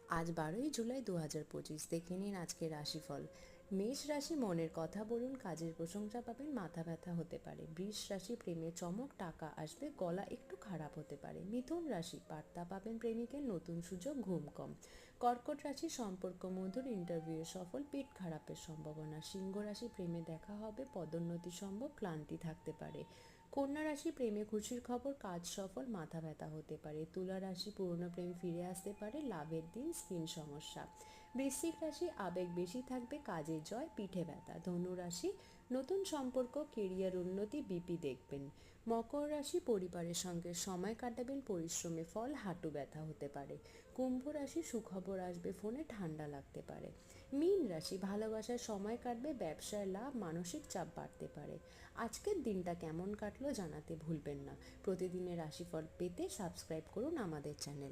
আজ 12ই জুলাই 2025। দেখে নিন আজকের রাশিফল। মেষ রাশি, মনের কথা বলুন, কাজের প্রশংসা পাবেন, মাথা ব্যথা হতে পারে। বৃষ রাশি, প্রেমে চমক, টাকা আসবে, গলা একটু খারাপ হতে পারে। মিথুন রাশি, বার্তা পাবেন প্রেমিকের, নতুন সুযোগ, ঘুম কম। কর্কট রাশি, সম্পর্ক মধুর, ইন্টারভিউ সফল, পেট খারাপের সম্ভাবনা। সিংহ রাশি, প্রেমে দেখা হবে, পদোন্নতি সম্ভব, ক্লান্তি থাকতে পারে। কন্যা রাশি, প্রেমে খুশির খবর, কাজ সফল, মাথা ব্যথা হতে পারে। তুলা রাশি, পুরনো প্রেম ফিরে আসতে পারে, লাভের দিন, স্কিন সমস্যা। বৃশ্চিক রাশি, আবেগ বেশি থাকবে, কাজে জয়, পিঠে ব্যথা। ধনু রাশি, নতুন সম্পর্ক, কেরিয়ার উন্নতি, বিপি দেখবেন। মকর রাশি, পরিবারের সঙ্গে সময় কাটাবেন, পরিশ্রমে ফল, হাঁটু ব্যথা হতে পারে। কুম্ভ রাশি, সুখবর আসবে ফোনে, ঠান্ডা লাগতে পারে। মীন রাশি, ভালোবাসার সময় কাটবে, ব্যবসায় লাভ, মানসিক চাপ বাড়তে পারে। আজকের দিনটা কেমন কাটলো জানাতে ভুলবেন না। প্রতিদিনের রাশিফল পেতে সাবস্ক্রাইব করুন আমাদের চ্যানেল।